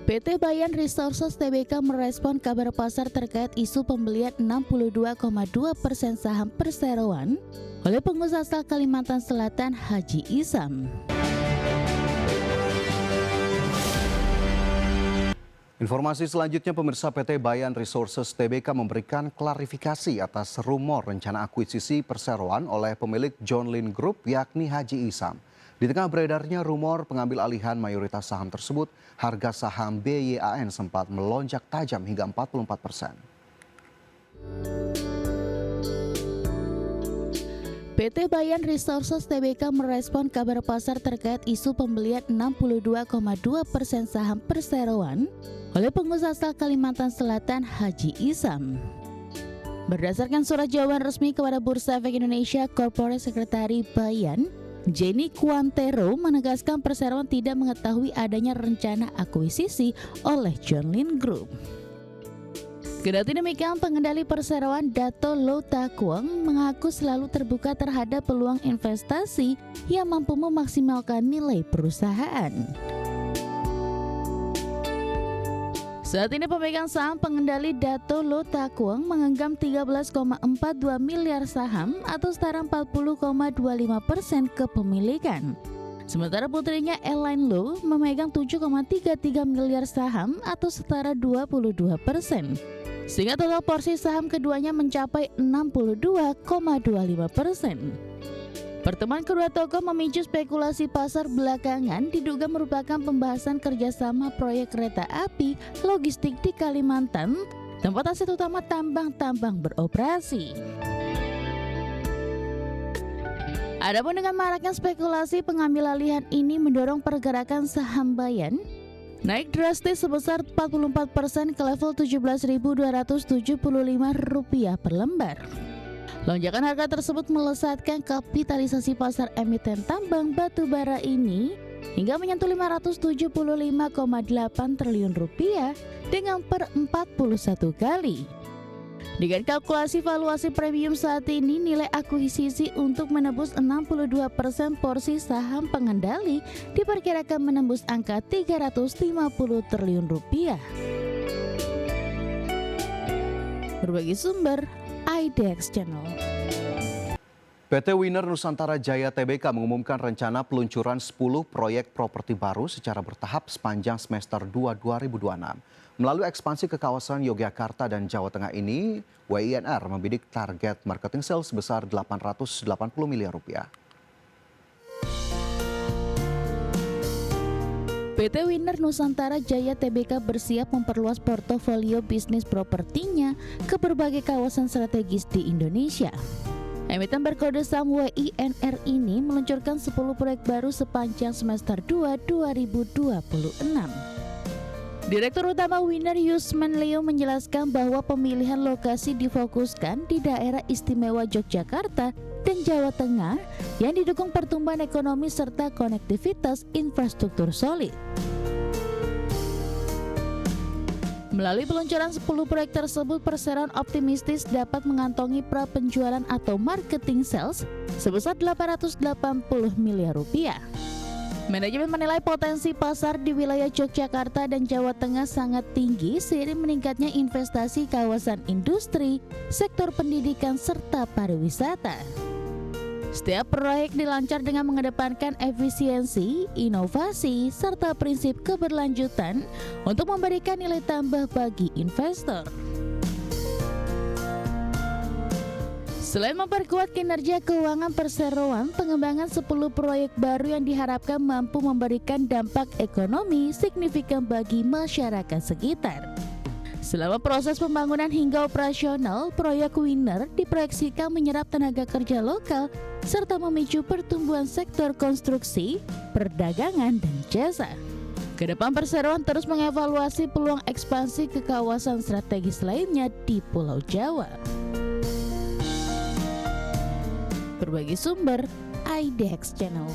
PT Bayan Resources Tbk merespon kabar pasar terkait isu pembelian 62,2% saham perseroan oleh pengusaha asal Kalimantan Selatan Haji Isam. Informasi selanjutnya, pemirsa, PT Bayan Resources Tbk memberikan klarifikasi atas rumor rencana akuisisi perseroan oleh pemilik John Lynn Group yakni Haji Isam. Di tengah beredarnya rumor pengambil alihan mayoritas saham tersebut, harga saham BYAN sempat melonjak tajam hingga 44%. PT Bayan Resources Tbk merespon kabar pasar terkait isu pembelian 62,2% saham perseroan oleh pengusaha asal Kalimantan Selatan Haji Isam. Berdasarkan surat jawaban resmi kepada Bursa Efek Indonesia, Corporate Secretary Bayan, Jenny Quantero, menegaskan perseroan tidak mengetahui adanya rencana akuisisi oleh John Lynn Group. Kendati demikian, pengendali perseroan Dato Lo Takwang mengaku selalu terbuka terhadap peluang investasi yang mampu memaksimalkan nilai perusahaan. Saat ini pemegang saham pengendali Dato Lo Takwang menggenggam 13,42 miliar saham atau setara 40,25% kepemilikan. Sementara putrinya Elaine Lo memegang 7,33 miliar saham atau setara 22%. Sehingga total porsi saham keduanya mencapai 62,25%. Pertemuan kedua tokoh memicu spekulasi pasar belakangan diduga merupakan pembahasan kerjasama proyek kereta api logistik di Kalimantan, tempat aset utama tambang-tambang beroperasi. Adapun dengan maraknya spekulasi pengambil alihan ini mendorong pergerakan saham Bayan naik drastis sebesar 44% ke level Rp17.275 per lembar. Lonjakan harga tersebut melesatkan kapitalisasi pasar emiten tambang batu bara ini hingga menyentuh Rp575,8 triliun dengan per 41 kali. Dengan kalkulasi valuasi premium saat ini, nilai akuisisi untuk menembus 62% porsi saham pengendali diperkirakan menembus angka Rp350 triliun. Berbagi sumber IDX Channel. PT Winner Nusantara Jaya Tbk mengumumkan rencana peluncuran 10 proyek properti baru secara bertahap sepanjang semester 2 2026. Melalui ekspansi ke kawasan Yogyakarta dan Jawa Tengah ini, WINR membidik target marketing sales sebesar Rp880 miliar. PT Winner Nusantara Jaya Tbk bersiap memperluas portofolio bisnis propertinya ke berbagai kawasan strategis di Indonesia. Emiten berkode saham WINR ini meluncurkan 10 proyek baru sepanjang semester 2 2026. Direktur Utama Winner Yusman Leo menjelaskan bahwa pemilihan lokasi difokuskan di daerah istimewa Yogyakarta dan Jawa Tengah yang didukung pertumbuhan ekonomi serta konektivitas infrastruktur solid. Melalui peluncuran 10 proyek tersebut, perseroan optimistis dapat mengantongi pra-penjualan atau marketing sales sebesar Rp880 miliar. Manajemen menilai potensi pasar di wilayah Yogyakarta dan Jawa Tengah sangat tinggi seiring meningkatnya investasi kawasan industri, sektor pendidikan, serta pariwisata. Setiap proyek dilancar dengan mengedepankan efisiensi, inovasi, serta prinsip keberlanjutan untuk memberikan nilai tambah bagi investor. Selain memperkuat kinerja keuangan perseroan, pengembangan 10 proyek baru yang diharapkan mampu memberikan dampak ekonomi signifikan bagi masyarakat sekitar. Selama proses pembangunan hingga operasional, proyek Winner diproyeksikan menyerap tenaga kerja lokal serta memicu pertumbuhan sektor konstruksi, perdagangan, dan jasa. Kedepan perseroan terus mengevaluasi peluang ekspansi ke kawasan strategis lainnya di Pulau Jawa. Berbagi sumber IDX Channel.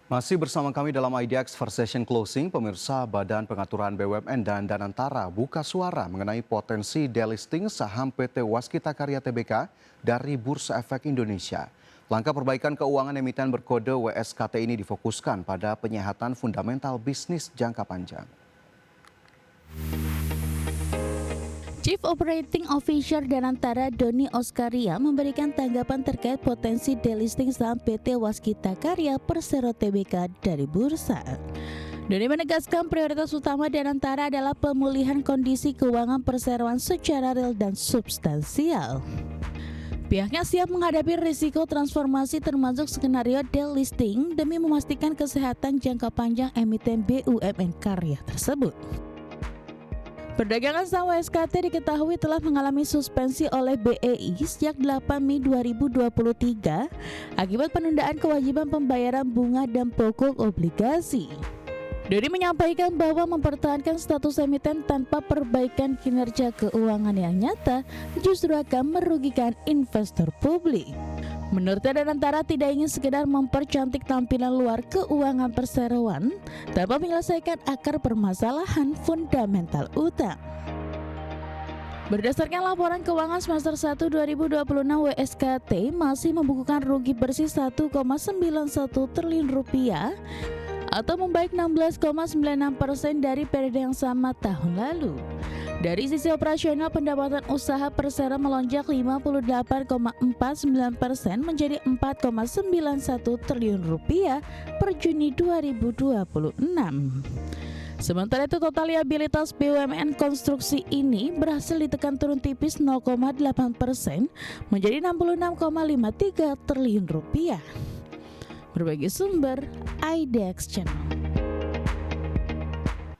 Masih bersama kami dalam IDX First Session Closing, pemirsa. Badan Pengaturan BUMN dan Danantara buka suara mengenai potensi delisting saham PT Waskita Karya Tbk dari Bursa Efek Indonesia. Langkah perbaikan keuangan emiten berkode WSKT ini difokuskan pada penyehatan fundamental bisnis jangka panjang. Chief Operating Officer Danantara Doni Oskaria memberikan tanggapan terkait potensi delisting saham PT Waskita Karya Persero Tbk dari bursa. Doni menegaskan prioritas utama Danantara adalah pemulihan kondisi keuangan perseroan secara real dan substansial. Pihaknya siap menghadapi risiko transformasi termasuk skenario delisting demi memastikan kesehatan jangka panjang emiten BUMN Karya tersebut. Perdagangan saham WSKT diketahui telah mengalami suspensi oleh BEI sejak 8 Mei 2023 akibat penundaan kewajiban pembayaran bunga dan pokok obligasi. Doni menyampaikan bahwa mempertahankan status emiten tanpa perbaikan kinerja keuangan yang nyata justru akan merugikan investor publik. Menurutnya Danantara tidak ingin sekedar mempercantik tampilan luar keuangan perseroan tanpa menyelesaikan akar permasalahan fundamental utang. Berdasarkan laporan keuangan semester 1 2026 WSKT masih membukukan rugi bersih 1,91 triliun rupiah atau membaik 16,96% dari periode yang sama tahun lalu. Dari sisi operasional, pendapatan usaha Persero melonjak 58,49% menjadi 4,91 triliun rupiah per Juni 2026. Sementara itu total liabilitas BUMN konstruksi ini berhasil ditekan turun tipis 0,8% menjadi 66,53 triliun rupiah. Berbagai sumber, IDX Channel.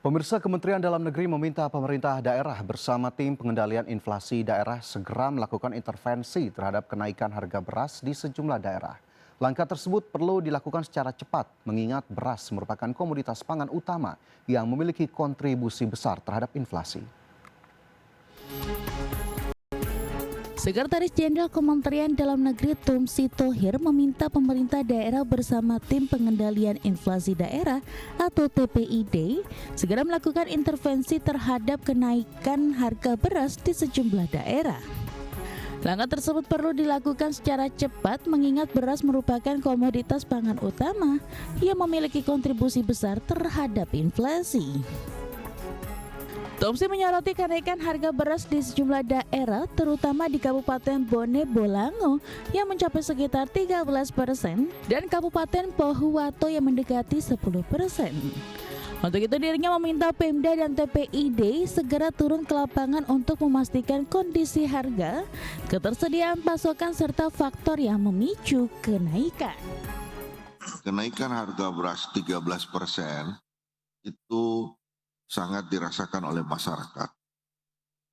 Pemirsa, Kementerian Dalam Negeri meminta pemerintah daerah bersama tim pengendalian inflasi daerah segera melakukan intervensi terhadap kenaikan harga beras di sejumlah daerah. Langkah tersebut perlu dilakukan secara cepat mengingat beras merupakan komoditas pangan utama yang memiliki kontribusi besar terhadap inflasi. Sekretaris Jenderal Kementerian Dalam Negeri Tumsi Thohir meminta pemerintah daerah bersama tim pengendalian inflasi daerah atau TPID segera melakukan intervensi terhadap kenaikan harga beras di sejumlah daerah. Langkah tersebut perlu dilakukan secara cepat mengingat beras merupakan komoditas pangan utama yang memiliki kontribusi besar terhadap inflasi. Tumsi menyoroti kenaikan harga beras di sejumlah daerah, terutama di Kabupaten Bone Bolango yang mencapai sekitar 13% dan Kabupaten Pohuwato yang mendekati 10%. Untuk itu dirinya meminta Pemda dan TPID segera turun ke lapangan untuk memastikan kondisi harga, ketersediaan pasokan serta faktor yang memicu kenaikan. Kenaikan harga beras 13% itu sangat dirasakan oleh masyarakat.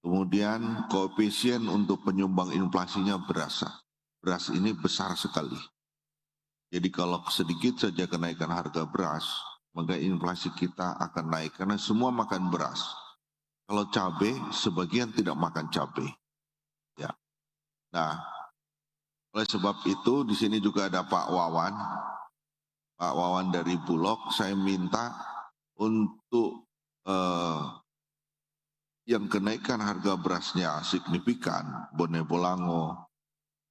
Kemudian koefisien untuk penyumbang inflasinya berasa. Beras ini besar sekali. Jadi kalau sedikit saja kenaikan harga beras, maka inflasi kita akan naik karena semua makan beras. Kalau cabai, sebagian tidak makan cabai. Ya. Nah, oleh sebab itu di sini juga ada Pak Wawan. Pak Wawan dari Bulog, saya minta untuk yang kenaikan harga berasnya signifikan, Bone Bolango,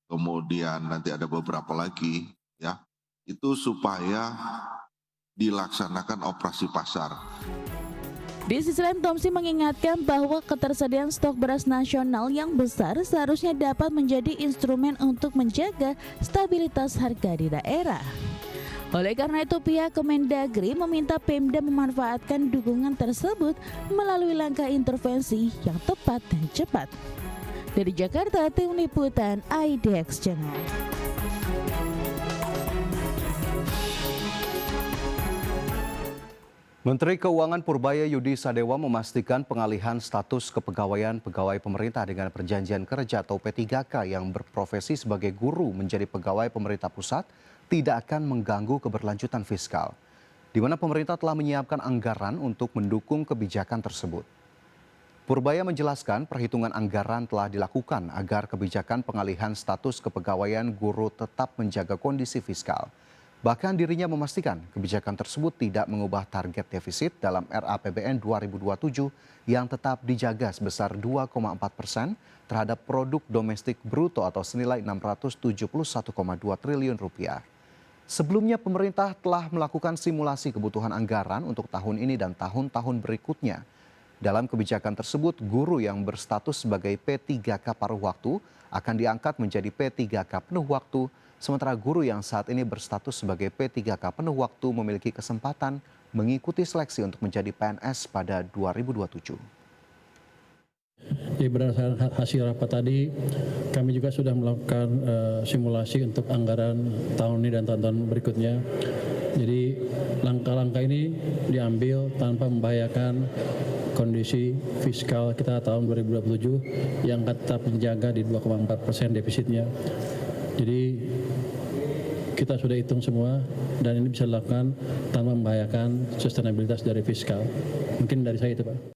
kemudian nanti ada beberapa lagi, ya, itu supaya dilaksanakan operasi pasar. Di sisi lain, Tumsi mengingatkan bahwa ketersediaan stok beras nasional yang besar seharusnya dapat menjadi instrumen untuk menjaga stabilitas harga di daerah. Oleh karena itu, pihak Kemendagri meminta Pemda memanfaatkan dukungan tersebut melalui langkah intervensi yang tepat dan cepat. Dari Jakarta, tim liputan IDX Channel. Menteri Keuangan Purbaya Yudi Sadewa memastikan pengalihan status kepegawaian pegawai pemerintah dengan perjanjian kerja atau P3K yang berprofesi sebagai guru menjadi pegawai pemerintah pusat tidak akan mengganggu keberlanjutan fiskal, di mana pemerintah telah menyiapkan anggaran untuk mendukung kebijakan tersebut. Purbaya menjelaskan perhitungan anggaran telah dilakukan agar kebijakan pengalihan status kepegawaian guru tetap menjaga kondisi fiskal. Bahkan dirinya memastikan kebijakan tersebut tidak mengubah target defisit dalam RAPBN 2027 yang tetap dijaga sebesar 2,4% terhadap produk domestik bruto atau senilai 671,2 triliun rupiah. Sebelumnya pemerintah telah melakukan simulasi kebutuhan anggaran untuk tahun ini dan tahun-tahun berikutnya. Dalam kebijakan tersebut, guru yang berstatus sebagai P3K paruh waktu akan diangkat menjadi P3K penuh waktu, sementara guru yang saat ini berstatus sebagai P3K penuh waktu memiliki kesempatan mengikuti seleksi untuk menjadi PNS pada 2027. Jadi berdasarkan hasil rapat tadi, kami juga sudah melakukan simulasi untuk anggaran tahun ini dan tahun-tahun berikutnya. Jadi langkah-langkah ini diambil tanpa membahayakan kondisi fiskal kita tahun 2027 yang tetap menjaga di 2,4% defisitnya. Jadi kita sudah hitung semua dan ini bisa dilakukan tanpa membahayakan sustainabilitas dari fiskal. Mungkin dari saya itu, Pak.